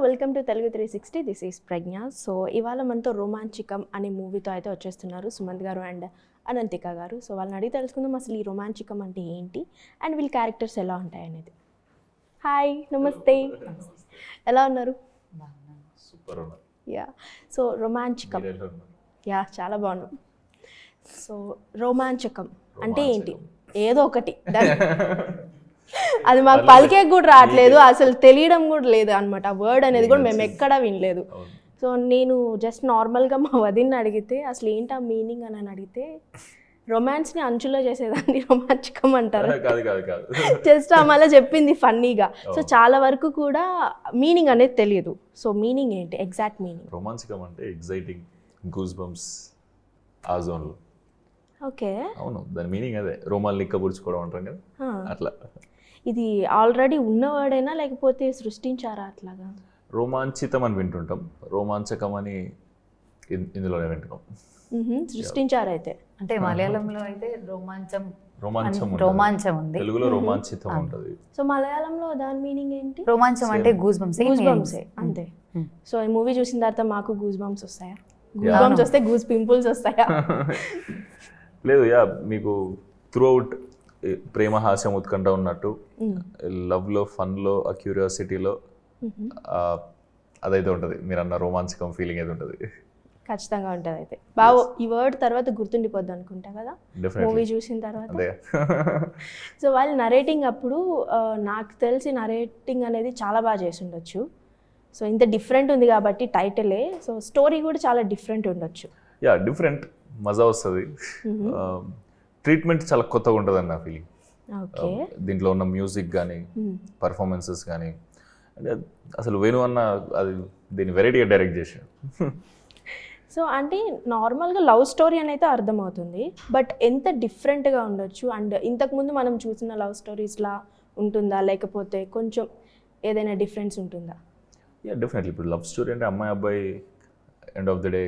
Welcome to Telugu 360. This is Pragya. So ఇవాళ మనతో రోమాంచికం అనే మూవీతో అయితే వచ్చేస్తున్నారు సుమంత్ గారు అండ్ అనంతిక గారు. సో వాళ్ళని అడిగి తెలుసుకుందాం అసలు ఈ రోమాంచికం అంటే ఏంటి అండ్ వీళ్ళ క్యారెక్టర్స్ ఎలా ఉంటాయి అనేది. హాయ్, నమస్తే, ఎలా ఉన్నారు? సూపర్. యా, సో రోమాంచికం, యా చాలా బాగున్నాం. సో రోమాంచకం అంటే ఏంటి? ఏదో ఒకటి అది మాకు పలికే కూడా రావట్లేదు, అసలు తెలియడం కూడా లేదు అనమాట. ఆ వర్డ్ అనేది కూడా మేము ఎక్కడా వినలేదు. సో నేను జస్ట్ నార్మల్గా మా వదిన్ని అడిగితే అసలు ఏంటి ఆ మీనింగ్ అని అడిగితే రొమాన్స్ని అంచులో చేసేదాన్ని రోమాంచకం అంటారు. జస్ట్ ఆమె చెప్పింది ఫన్నీగా. సో చాలా వరకు కూడా మీనింగ్ అనేది తెలియదు. సో మీనింగ్ ఏంటి, ఎగ్జాక్ట్ మీనింగ్? రోమాంచకం అంటే ఎగ్జైటింగ్, గూస్ బంప్స్ ఆ జోన్లో. ఓకే, అవును, దాని మీనింగ్ అదే, రోమాలు నిక్కబుడుచుకోవడం అంటాం కదా, అట్లా. ఇది ఆల్రెడీ ఉన్న వర్డేనా లేకపోతే సృష్టించారా అట్లాగా? రోమాంచితం అని వింటుంటాం, రోమాంచకం అని ఇందులోనే వింటున్నాం. సృష్టించారైతే అంటే మలయాళంలో అయితే రోమాంచం ఉంది, తెలుగులో రోమాంచితం ఉంటుంది. సో మలయాళంలో దాని మీనింగ్ ఏంటి? రోమాంచం అంటే గూస్ బంప్స్. అంతే. సో ఈ మూవీ చూసిన తర్వాత మాకు గూస్ బంప్స్ వస్తాయా? గూస్ బంప్స్ వస్తే గూస్ పింపుల్స్ వస్తాయా? లేదు, యా, మీకు త్రూ అవుట్ ప్రేమ, హాస్యం, ఉత్కంఠ ఉన్నట్టు లవ్లో, ఫన్లో, ఆ క్యూరియాసిటీలో అదైతే ఉంటుంది. మీరు అన్న రోమాంచకం ఫీలింగ్ అయితే ఉంటుంది, ఖచ్చితంగా ఉంటుంది. అయితే బాగా ఈ వర్డ్ తర్వాత గుర్తుండిపోద్ది అనుకుంటా కదా మూవీ చూసిన తర్వాత. సో వాళ్ళు నరేటింగ్ అప్పుడు నాకు తెలిసి నరేటింగ్ అనేది చాలా బాగా చేసి ఉండొచ్చు. సో ఇంత డిఫరెంట్ ఉంది కాబట్టి టైటిలే. సో స్టోరీ కూడా చాలా డిఫరెంట్ ఉండొచ్చు. యా, డిఫరెంట్, మజా వస్తుంది. ట్రీట్మెంట్ చాలా కొత్తగా ఉంటుంది అన్న ఫీలింగ్. దీంట్లో ఉన్న మ్యూజిక్ కానీ, పర్ఫార్మెన్సెస్ కానీ, అంటే అసలు వేణు అన్న అది దీన్ని వెరైటీగా డైరెక్ట్ చేశాడు. సో అంటే నార్మల్గా లవ్ స్టోరీ అని అయితే అర్థమవుతుంది, బట్ ఎంత డిఫరెంట్గా ఉండొచ్చు అండ్ ఇంతకుముందు మనం చూసిన లవ్ స్టోరీస్లా ఉంటుందా లేకపోతే కొంచెం ఏదైనా డిఫరెన్స్ ఉంటుందా? Yeah, definitely. ఇప్పుడు లవ్ స్టోరీ అంటే అమ్మాయి అబ్బాయి ఎండ్ ఆఫ్ ద డే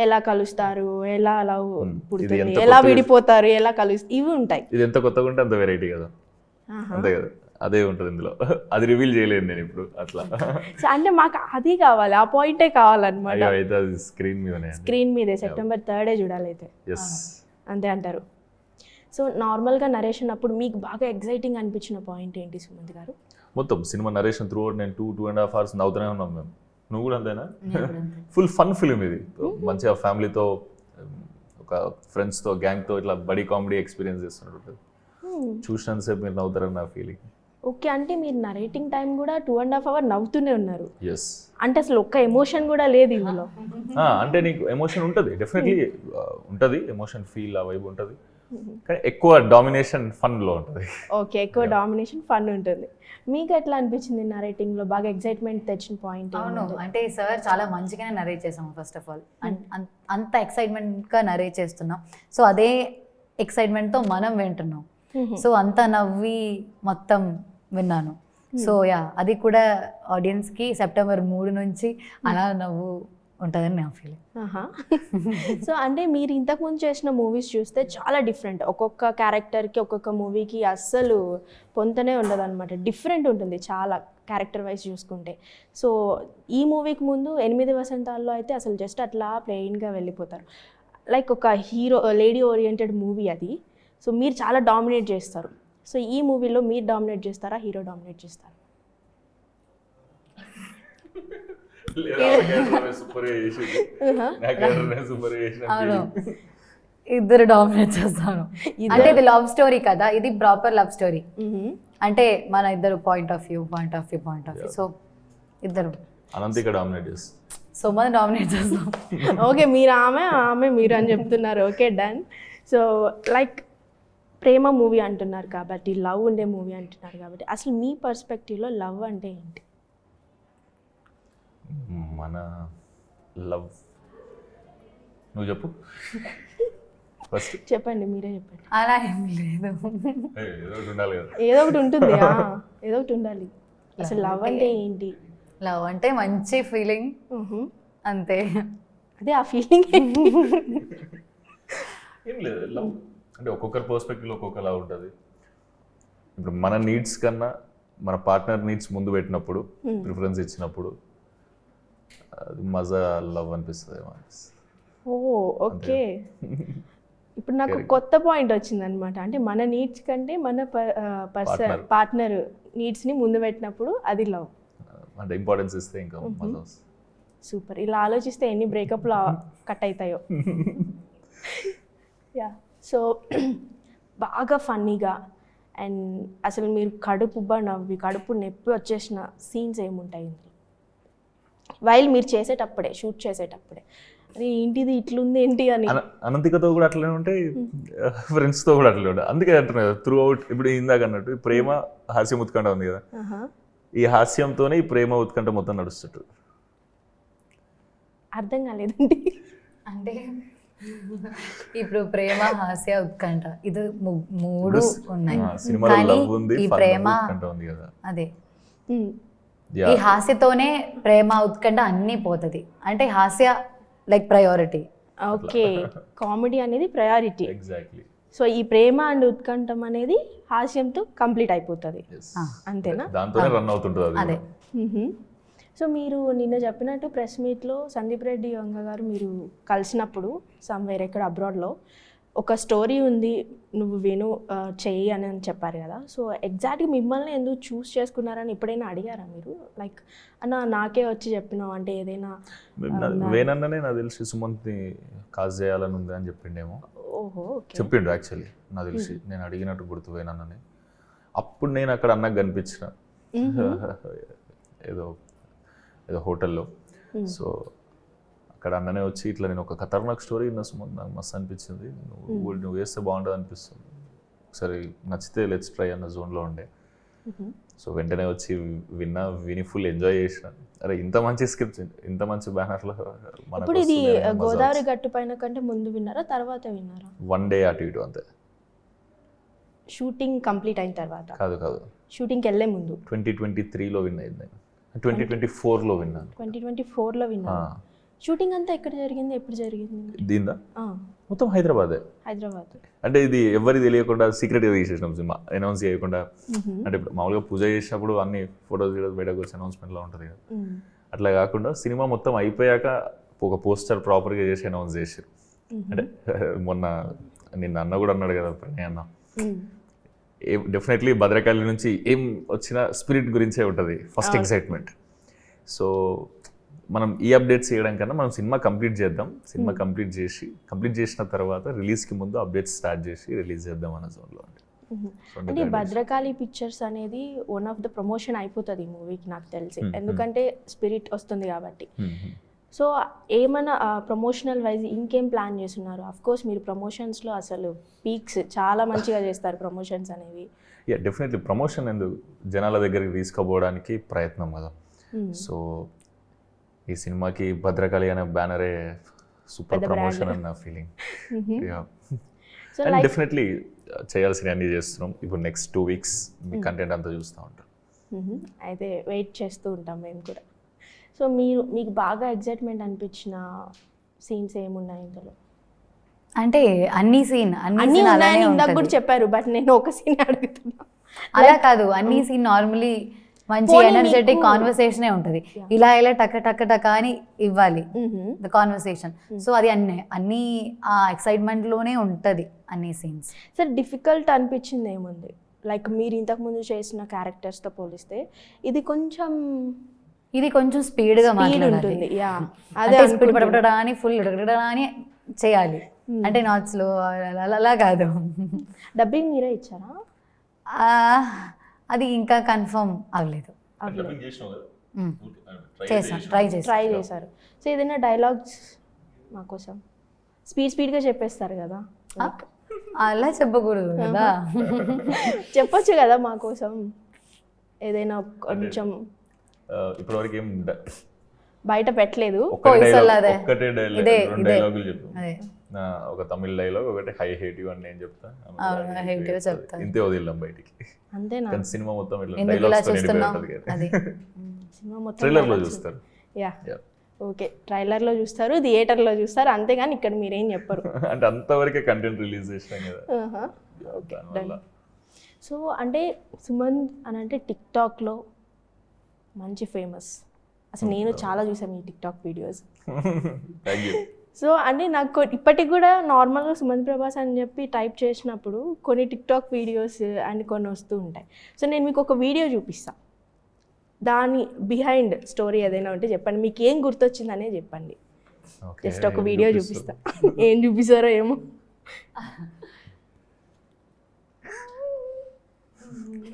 ఎలా కలుస్తారు, ఎలా లవ్ పుడుతుంది, ఎలా విడిపోతారు, ఎలా కలుస్తారు, ఇవి ఉంటాయి. ఇది ఎంత కొత్తగా ఉంటే అంత వెరైటీ కదా, అంతే కదా, అదే ఉంటుంది ఇందులో. అది రివీల్ చేయలేను నేను ఇప్పుడు అట్లా. అంటే మాకు అది కావాలి, ఆ పాయింటే కావాలన్నమాట. అయితే అది స్క్రీన్ మీదే September 3 చూడాలి అయితే. అంతే అంటారు. సో నార్మల్గా నరేషన్ అప్పుడు మీకు బాగా ఎగ్జైటింగ్ అనిపించిన పాయింట్ ఏంటి సుమంత్ గారు? మొత్తం సినిమా నరేషన్ త్రూ అవుట్ నేను 2.5 hours నవ్వుతూనే ఉన్నాం మేము. నువ్వు కూడా అంతేనా? ఫుల్ ఫన్ ఫిలిం ఇది, మంచిగా ఫ్యామిలీతో, ఒక ఫ్రెండ్స్తో, గ్యాంగ్తో ఇట్లా బడీ కామెడీ ఎక్స్పీరియన్స్ చేస్తున్నట్టు చూసినంతసేపు మీరు నవ్వుతారని నా ఫీలింగ్. ఓకే, అంటే మీరు నరేటింగ్ టైం కూడా 2.5 hours నవ్వుతూనే ఉన్నారు. ఎస్. అంటే అసలు ఒక్క ఎమోషన్ కూడా లేదు ఇందులో? అంటే నీకు ఎమోషన్ ఉంటుంది, డెఫినెట్లీ ఉంటుంది, ఎమోషన్ ఫీల్ ఆ వైబ్ ఉంటుంది, కానీ ఎక్కువ డామినేషన్ ఫన్లో ఉంటుంది. ఓకే, ఎక్కువ డామినేషన్ ఫన్ ఉంటుంది. మీకు ఎట్లా అనిపించింది నరేటింగ్లో బాగా ఎగ్జైట్మెంట్ తెచ్చిన పాయింట్? అవును, అంటే సార్ చాలా మంచిగానే నరేట్ చేసాము. ఫస్ట్ ఆఫ్ ఆల్ అంత ఎక్సైట్మెంట్గా నరేట్ చేస్తున్నాం. సో అదే ఎక్సైట్మెంట్తో మనం వింటున్నాం. సో అంత నవ్వి మొత్తం విన్నాను. సో యా, అది కూడా ఆడియన్స్కి September 3 నుంచి అలా నవ్వు ఉంటుందని నా ఫీలింగ్. సో అంటే మీరు ఇంతకుముందు చేసిన మూవీస్ చూస్తే చాలా డిఫరెంట్, ఒక్కొక్క క్యారెక్టర్కి ఒక్కొక్క మూవీకి అస్సలు పొంతనే ఉండదు అనమాట, డిఫరెంట్ ఉంటుంది చాలా క్యారెక్టర్ వైజ్ చూసుకుంటే. సో ఈ మూవీకి ముందు 8 వసంతాల్లో అయితే అసలు జస్ట్ అట్లా ప్లెయిన్గా వెళ్ళిపోతారు, లైక్ ఒక హీరో లేడీ ఓరియంటెడ్ మూవీ అది. సో మీరు చాలా డామినేట్ చేస్తారు. సో ఈ మూవీలో మీరు డామినేట్ చేస్తారా, హీరో డామినేట్ చేస్తారా? ఇద్దరు డామినేట్ చేస్తాను. అంటే ఇది లవ్ స్టోరీ కదా, ఇది ప్రాపర్ లవ్ స్టోరీ. అంటే మన ఇద్దరు పాయింట్ ఆఫ్ వ్యూ. సో ఇద్దరు అనంతిక డామినేట్ చేస్తారు, సో మనం డామినేట్ చేస్తాం. ఓకే, మీరు ఆమె మీరు అని చెప్తున్నారు. Okay, done. సో లైక్ ప్రేమ మూవీ అంటున్నారు కాబట్టి, లవ్ ఉండే మూవీ అంటున్నారు కాబట్టి, అసలు మీ పర్స్పెక్టివ్లో లవ్ అంటే ఏంటి? మన లవ్ నువ్వు చెప్పు ఫస్ట్. చెప్పండి, మీరే చెప్పండి. అలా ఏం లేదు, ఏదో ఒకటి ఉంటుంది, ఏదో ఒకటి ఉండాలి. అసలు లవ్ అంటే ఏంటి? లవ్ అంటే మంచి ఫీలింగ్, అంతే. అదే ఆ ఫీలింగ్. ఏం లేదు, లవ్ అంటే ఒక్కొక్కరి పర్స్పెక్టివ్లో ఒక్కొక్కలా ఉంటుంది. ఇప్పుడు మన నీడ్స్ కన్నా మన పార్ట్నర్ నీడ్స్ ముందు పెట్టినప్పుడు, ప్రిఫరెన్స్ ఇచ్చినప్పుడు అది మజా లవ్ అనిపిస్తుంది ఏమో అనిపిస్తుంది. ఓ ఓకే. ఇప్పుడు నాకు కొత్త పాయింట్ వచ్చిందనమాట. అంటే మన నీడ్స్ కంటే మన పార్ట్నర్ నీడ్స్ని ముందు పెట్టినప్పుడు అది లవ్. అంటే ఇంపార్టెన్స్ ఇస్తే ఇంకా మజా వస్తుంది. సూపర్. ఇలా ఆలోచిస్తే ఎన్ని బ్రేకప్లు కట్ అవుతాయో. యా. సో బాగా ఫన్నీగా అండ్ అసలు మీరు కడుపుబ్బా నవ్వి కడుపు నొప్పి వచ్చేసిన సీన్స్ ఏముంటాయి ఇందులో వైల్ మీరు చేసేటప్పుడే, షూట్ చేసేటప్పుడే? అరే ఏంటిది ఇట్లుంది ఏంటి అని. అనంతికతో కూడా అట్లనే ఉంటాయి, ఫ్రెండ్స్తో కూడా అట్లనే ఉంటాయి. అందుకే అంటున్నారు త్రూ అవుట్. ఇప్పుడు ఇందాక అన్నట్టు ప్రేమ హాస్యం ఉత్కంఠ ఉంది కదా, ఈ హాస్యంతోనే ఈ ప్రేమ ఉత్కంఠ మొత్తం నడుస్తుంటుంది. అర్థం కాలేదండి. అంటే ఇప్పుడు ప్రేమ, హాస్య, ఉత్కంఠ ఇది మూడు ఉన్నాయి. సినిమాలో లవ్ ఉంది, ఈ ప్రేమ ఉత్కంఠ ఉంది కదా. అదే ఈ హాస్యతోనే ప్రేమ, ఉత్కంఠ అన్నీ పోతుంది. అంటే హాస్య లైక్ ప్రయారిటీ. ఓకే, కామెడీ అనేది ప్రయారిటీ. ఎగ్జాక్ట్లీ. సో ఈ ప్రేమ అండ్ ఉత్కంఠం అనేది హాస్యంతో కంప్లీట్ అయిపోతుంది, అంతేనా? దాంతోనే రన్ అవుతుంటుంది అదే. సో మీరు నిన్న చెప్పినట్టు ప్రెస్ మీట్లో సందీప్ రెడ్డి వంగ గారు మీరు కలిసినప్పుడు సమ్వేర్ ఎక్కడ అబ్రాడ్లో ఒక స్టోరీ ఉంది, నువ్వు విను చెయ్యి అని చెప్పారు కదా. సో ఎగ్జాక్ట్గా మిమ్మల్ని ఎందుకు చూస్ చేసుకున్నారని ఎప్పుడైనా అడిగారా మీరు? లైక్ అన్న నాకే వచ్చి చెప్పినావు అంటే ఏదైనా? వేనన్ననే నాకు తెలిసి సుమంత్ని కాజ్ చేయాలని ఉంది అని చెప్పిండేమో. ఓహో, చెప్పిండు యాక్చువల్లీ నాకు తెలిసి. నేను అడిగినట్టు గుర్తు వేనన్నని. అప్పుడు నేను అక్కడ అన్నకు కనిపించిన ఏదో హోటల్లో. సో అక్కడ అన్ననే వచ్చి ఇట్లా నేను ఒక ఖతర్నాక్ స్టోరీ విన్నా సుమంత్, నాకు మస్తు అనిపించింది, నువ్వు వేస్తే బాగుంటుంది అనిపిస్తుంది, ఒకసారి నచ్చితే లెట్స్ ట్రై అన్న జోన్లో ఉండే. సో వెంటనే వచ్చి విని ఫుల్ ఎంజాయ్ చేసిన. అరే ఇంత మంచి స్క్రిప్ట్, ఇంత మంచి బ్యానర్లో ఇప్పుడు ఇది గోదావరి గట్టు పైన కంటే ముందు విన్నారా తర్వాత విన్నారా? 1 డే అటు ఇటు అంతే. షూటింగ్ కంప్లీట్ అయిన తర్వాత? కాదు, షూటింగ్కి వెళ్ళే ముందు 2023లో విన్ అయింది. నేను 2024లో విన్నాను. 2024లో విన్నాను. షూటింగ్ అంతా ఎక్కడ జరిగింది, ఎప్పుడు జరిగింది? దీందా మొత్తం హైదరాబాదే. హైదరాబాద్. అంటే ఇది ఎవరికి తెలియకుండా సీక్రెట్గా తీసేసినాం సినిమా, అనౌన్స్ చేయకుండా. అంటే ఇప్పుడు మామూలుగా పూజ చేసినప్పుడు అన్ని ఫొటోస్ బయటకు వచ్చి అనౌన్స్మెంట్లో ఉంటుంది కదా, అట్లా కాకుండా సినిమా మొత్తం అయిపోయాక ఒక పోస్టర్ ప్రాపర్గా చేసి అనౌన్స్ చేసారు. అంటే నిన్న అన్న కూడా అన్నాడు కదా ప్రణయ్ అన్న, డెఫినెట్లీ భద్రకాళి నుంచి ఏం వచ్చిన స్పిరిట్ గురించే ఉంటుంది ఫస్ట్ ఎక్సైట్మెంట్. సో మనం ఈ అప్డేట్స్ చేయడం కన్నా మనం సినిమా కంప్లీట్ చేద్దాం, సినిమా కంప్లీట్ చేసిన తర్వాత రిలీజ్కి ముందు అప్డేట్స్ స్టార్ట్ చేసి రిలీజ్ చేద్దాం అన్న జోన్లో. అంటే భద్రకాళి పిక్చర్స్ అనేది వన్ ఆఫ్ ద ప్రమోషన్ అయిపోతుంది ఈ మూవీకి నాకు తెలిసి, ఎందుకంటే స్పిరిట్ వస్తుంది కాబట్టి. సో ఏమైనా ప్రమోషనల్ వైజ్ ఇంకేం ప్లాన్ చేస్తున్నారు? అఫ్ కోర్స్ మీరు ప్రమోషన్స్లో అసలు పీక్స్ చాలా మంచిగా చేస్తారు ప్రమోషన్స్ అనేవి. డెఫినెట్లీ ప్రమోషన్ ఎందుకు జనాల దగ్గరికి తీసుకుపోవడానికి ప్రయత్నం కదా. సో ఈ సినిమాకి భద్రకాళి అనే బ్యానరే సూపర్ ప్రమోషన్ అన్న ఫీలింగ్. అండ్ డెఫినెట్లీ చేయాల్సిన అన్ని చేస్తున్నాం. ఇప్పుడు నెక్స్ట్ 2 weeks మీ కంటెంట్ అంతా చూస్తూ ఉంటాం. అయితే వెయిట్ చేస్తూ ఉంటాం మేము కూడా. సో మీకు బాగా ఎగ్జైట్మెంట్ అనిపించిన సీన్స్ ఏమున్నాయి ఇందులో? అంటే అన్ని ఉన్నాయని ఇందాక కూడా చెప్పారు, బట్ నేను ఒక సీన్ అడుగుతున్నా. అలా కాదు, అన్ని సీన్ నార్మలీ మంచి ఎనర్జెటిక్ కాన్వర్సేషనే ఉంటుంది. ఇలా టక టక టక అని ఇవ్వాలి ద కాన్వర్సేషన్. సో అది అన్ని ఆ ఎక్సైట్మెంట్ లోనే ఉంటుంది అన్ని సీన్స్. సార్ డిఫికల్ట్ అనిపించింది ఏముంది? లైక్ మీరు ఇంతకుముందు చేసిన క్యారెక్టర్స్తో పోలిస్తే ఇది కొంచెం స్పీడ్గా ఉంటుంది. అదే స్పీడ్ పడపడని ఫుల్ అని చేయాలి. అంటే నాట్ స్లో అలా కాదు. డబ్బింగ్ మీరే ఇచ్చారా? అది ఇంకా కన్ఫర్మ్ అవ్వలేదు. ట్రై చేశారు. సో ఏదైనా డైలాగ్స్ మా కోసం స్పీడ్గా చెప్పేస్తారు కదా, అలా చెప్పకూడదు కదా. చెప్పొచ్చు కదా మా కోసం ఏదైనా కొంచెం. ఇప్పటివరకు ఏం బయట పెట్టలేదు. ఒక్కటే డైలాగులు చెప్పు. ఒక తమిళ డైలాగ్, ఒకటి హై హేట్ యు అని నేను చెప్తాను, ఇంతే వదిలేం బయటికి. అంతేనా? సినిమా మొత్తం ట్రైలర్లో చూస్తారు. ఓకే, ట్రైలర్లో చూస్తారు, థియేటర్లో చూస్తారు, అంతేగాని ఇక్కడ మీరేం చెప్పరు. అంటే అంతవరకే కంటెంట్ రిలీజ్ చేసినాం కదా. సో అంటే సుమంత్ అని అంటే టిక్టాక్లో మంచి ఫేమస్, అసలు నేను చాలా చూసాను మీ TikTok videos. Thank you. So అంటే నాకు ఇప్పటికి కూడా నార్మల్గా సుమంత్ ప్రభాస్ అని చెప్పి టైప్ చేసినప్పుడు కొన్ని టిక్టాక్ వీడియోస్ అండ్ కొన్ని వస్తూ ఉంటాయి. సో నేను మీకు ఒక వీడియో చూపిస్తాను, దాని బిహైండ్ స్టోరీ ఏదైనా ఉంటే చెప్పండి, మీకు ఏం గుర్తొచ్చిందనే చెప్పండి. జస్ట్ ఒక వీడియో చూపిస్తా, ఏం చూపిస్తారో ఏమో.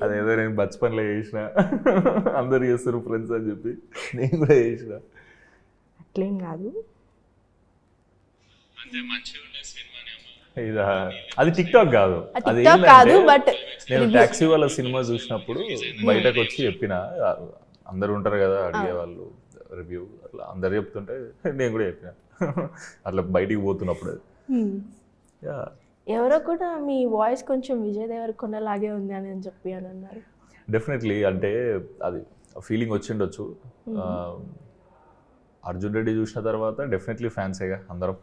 అదేదో నేను బచ్పన్లో చేసిన, అందరు చేస్తారు ఫ్రెండ్స్ అని చెప్పి నేను కూడా చేసిన. అట్లేం కాదు, ఇదా అది టిక్టాక్ కాదు, అది టిక్టాక్ కాదు, బట్ నేను టాక్సీ వాళ్ళ సినిమా చూసినప్పుడు బయటకు వచ్చి చెప్పిన, అందరు ఉంటారు కదా అడిగే వాళ్ళు రివ్యూ, అట్లా అందరు చెప్తుంటే నేను కూడా చెప్పిన అట్లా బయటికి పోతున్నప్పుడు. ఎవరో కూడా మీ వాయిస్ కొంచెం విజయ్ దేవరకొండ లాగే ఉంది అని చెప్పి అని అన్నారు. డెఫినెట్లీ, అంటే అది ఫీలింగ్ వచ్చిండొచ్చు. అర్జున్ రెడ్డి చూసిన తర్వాత డెఫినెట్లీ ఫ్యాన్సేగా అందరం.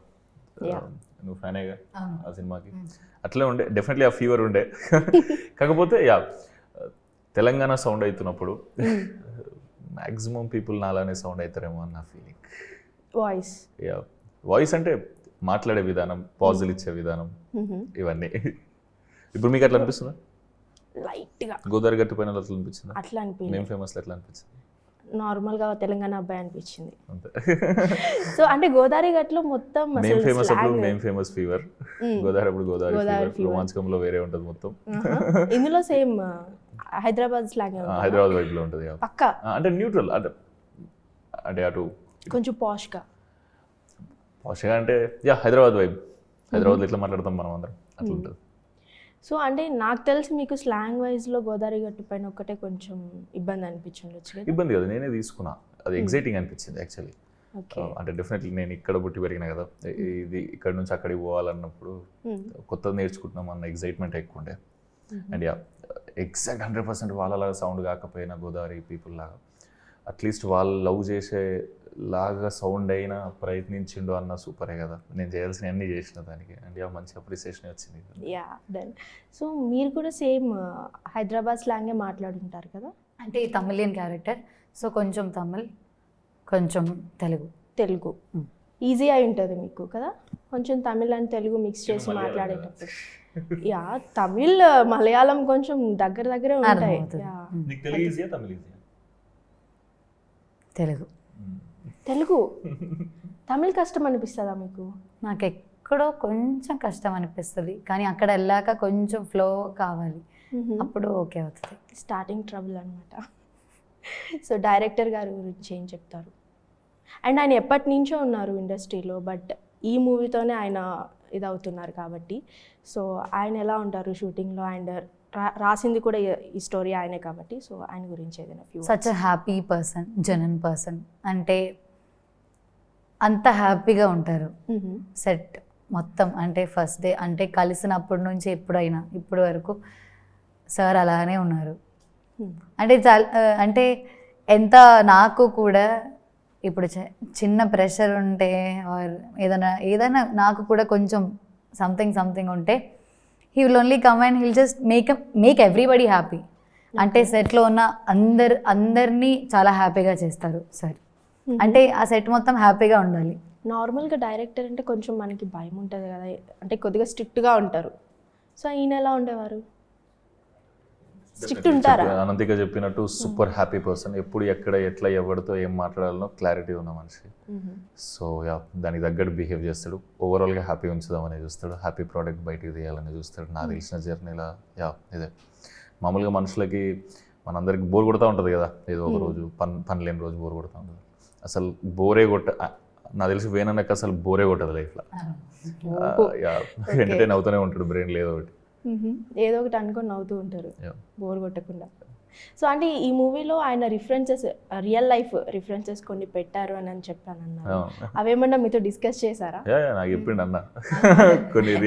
నువ్వు ఫ్యానేగా ఆ సినిమాకి, అట్లే ఉండే డెఫినెట్లీ ఆ ఫీవర్ ఉండే. కాకపోతే తెలంగాణ సౌండ్ అవుతున్నప్పుడు మ్యాక్సిమం పీపుల్ నాలానే సౌండ్ అవుతారేమో అన్న ఫీలింగ్. వాయిస్ అంటే మాట్లాడే విధానం, పాజులు ఇచ్చే విధానం, ఇవన్నీ. ఇప్పుడు మీకు అట్లా అనిపిస్తుందా? లైట్గా గోదావరి గట్టు పైన అట్లా అనిపించింది? అట్లా అనిపించింది. మేము ఫేమస్ ఎట్లా అనిపించింది? నార్మల్గా తెలంగాణ అబ్బాయి అనిపించింది. సో అంటే గోదావరి గట్లో మొత్తం మేము ఫేమస్ అప్పుడు మేము ఫేమస్ ఫీవర్, గోదావరి అప్పుడు గోదావరి ఫీవర్, రోమాంచకంలో వేరే ఉంటుంది మొత్తం. ఇందులో same Hyderabad slang, Hyderabad vibe లో ఉంటుంది పక్క, అంటే న్యూట్రల్, అంటే అటు కొంచెం పాష్గా అంటే హైదరాబాద్ వైబ్. హైదరాబాద్లో ఎట్లా మాట్లాడతాం మనం అందరం, అట్లా ఉంటుంది. సో అంటే నాకు తెలిసి మీకు స్లాంగ్ వైజ్లో గోదావరి గట్టు పైన ఒక్కటే కొంచెం ఇబ్బంది అనిపించవచ్చు. ఇబ్బంది కదా, నేనే తీసుకున్నా, అది ఎగ్జైటింగ్ అనిపించింది యాక్చువల్లీ. అంటే డెఫినెట్లీ నేను ఇక్కడ పుట్టి పెరిగిన కదా, ఇది ఇక్కడ నుంచి అక్కడికి పోవాలన్నప్పుడు కొత్తది నేర్చుకుంటున్నాం అన్న ఎగ్జైట్మెంట్ ఎక్కువ ఉండే. అండ్ ఎగ్జాక్ట్ 100% వాళ్ళలాగా సౌండ్ కాకపోయినా గోదావరి పీపుల్ లాగా అట్లీస్ట్ వాళ్ళు లవ్ చేసే లాగా సౌండ్ అయినా ప్రయత్నించిండు అన్న సూపరే కదా. నేను చేయాల్సిన అన్నీ చేసిన దానికి, అండ్ మంచి అప్రిసియేషన్ వచ్చింది. డన్. సో మీరు కూడా సేమ్ హైదరాబాద్ స్లాంగే మాట్లాడుంటారు కదా? అంటే ఈ తమిళియన్ క్యారెక్టర్, సో కొంచెం తమిళ్ కొంచెం తెలుగు ఈజీ అయి ఉంటుంది మీకు కదా, కొంచెం తమిళ్ అండ్ తెలుగు మిక్స్ చేసి మాట్లాడేటప్పుడు. తమిళ్ మలయాళం కొంచెం దగ్గరే ఉంటాయి. తెలుగు తమిళ్ కష్టం అనిపిస్తుందా మీకు? నాకు ఎక్కడో కొంచెం కష్టం అనిపిస్తుంది, కానీ అక్కడ వెళ్ళాక కొంచెం ఫ్లో కావాలి, అప్పుడు ఓకే అవుతుంది. స్టార్టింగ్ ట్రబుల్ అనమాట. సో డైరెక్టర్ గారి గురించి ఏం చెప్తారు? అండ్ ఆయన ఎప్పటి నుంచో ఉన్నారు ఇండస్ట్రీలో, బట్ ఈ మూవీతోనే ఆయన ఇదవుతున్నారు కాబట్టి, సో ఆయన ఎలా ఉంటారు షూటింగ్లో? అండ్ రాసింది కూడా ఈ స్టోరీ ఆయనే కాబట్టి, సో ఆయన గురించి ఏదైనా few. Such a happy person, genuine person, అంటే అంత హ్యాపీగా ఉంటారు సెట్ మొత్తం. అంటే ఫస్ట్ డే అంటే కలిసినప్పటి నుంచి ఎప్పుడైనా ఇప్పటి వరకు సార్ అలానే ఉన్నారు. అంటే అంటే ఎంత నాకు కూడా ఇప్పుడు చిన్న ప్రెషర్ ఉంటే ఆర్ ఏదైనా నాకు కూడా కొంచెం సంథింగ్ ఉంటే he will only come and he'll just make everybody happy. అంటే సెట్లో ఉన్న అందరినీ చాలా హ్యాపీగా చేస్తారు సార్. అంటే ఆ సెట్ మొత్తం హ్యాపీగా ఉండాలి. నార్మల్గా డైరెక్టర్ అంటే కొంచెం మనకి భయం ఉంటుంది కదా, అంటే కొద్దిగా స్ట్రిక్ట్గా ఉంటారు. సో ఈయన ఎలా ఉండేవారు? స్ట్రిక్ట్ ఉంటారా? అనంతిగా చెప్పినట్టు సూపర్ హ్యాపీ పర్సన్, ఎప్పుడు ఎక్కడ ఎట్లా ఎవరితో ఏం మాట్లాడాలనో క్లారిటీ ఉన్న మనిషి. సో దానికి తగ్గట్టు బిహేవ్ చేస్తాడు. ఓవరాల్గా హ్యాపీ ఉంచుదామని చూస్తాడు, హ్యాపీ ప్రోడక్ట్ బయటికి తీయాలని చూస్తాడు. నాకు తెలిసిన జర్నీలా ఇదే. మామూలుగా మనుషులకి మనందరికి బోర్ కొడతా ఉంటుంది కదా, ఏదో ఒక రోజు పని లేని రోజు బోర్ కొడతా ఉంటుంది. అసలు బోరే నాకు తెలిసి వేనన్నకు అసలు బోరే కొట్టదు లైఫ్లో. ఎంటర్టైన్ అవుతూనే ఉంటాడు, బ్రెయిన్ ఏదో ఒకటి అనుకొని నవ్వుతూ ఉంటారు బోర్ కొట్టకుండా. సో అంటే ఈ మూవీలో ఆయన రియల్ లైఫ్ రిఫరెన్సెస్ కొన్ని పెట్టారు అని చెప్పాను అన్నారు, అవేమన్నా మీతో డిస్కస్ చేశారా? నాకు చెప్పిండు అన్న.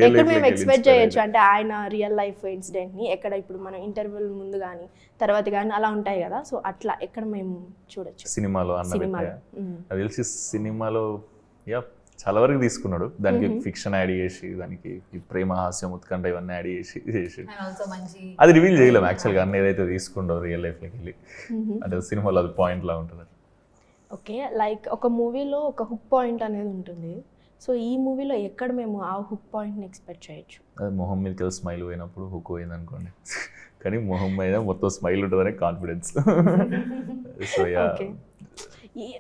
ఎక్కడ మేము ఎక్స్పెక్ట్ చేయొచ్చు అంటే ఆయన రియల్ లైఫ్ ఇన్సిడెంట్ని ఎక్కడ ఇప్పుడు మనం ఇంటర్వ్యూల ముందు కానీ తర్వాత కానీ అలా ఉంటాయి కదా, సో అట్లా ఎక్కడ మేము చూడొచ్చు సినిమాలో? నాకు తెలిసి సినిమాలో చాలా వరకు తీసుకున్నాడు, దానికి ఫిక్షన్ యాడ్ చేసి, దానికి ప్రేమ, హాస్యం, ఉత్కంఠ ఇవన్నీ యాడ్ చేసి అది రివీల్ చేయలేము యాక్చువల్గా. అన్ని ఏదైతే తీసుకుండో రియల్ లైఫ్లోకి వెళ్ళి, అంటే సినిమాలో అది పాయింట్ లా ఉంటుంది. ఓకే, లైక్ ఒక మూవీలో ఒక హుక్ పాయింట్ అనేది ఉంటుంది. సో ఈ మూవీలో ఎక్కడ మేము ఆ హుక్ పాయింట్ని ఎక్స్పెక్ట్ చేయొచ్చు? అది మొహం మీదకి వెళ్ళి స్మైల్ పోయినప్పుడు హుక్ పోయింది అనుకోండి. కానీ మొహం మీద మొత్తం స్మైల్ ఉంటుందనే కాన్ఫిడెన్స్. సో యా, ఓకే,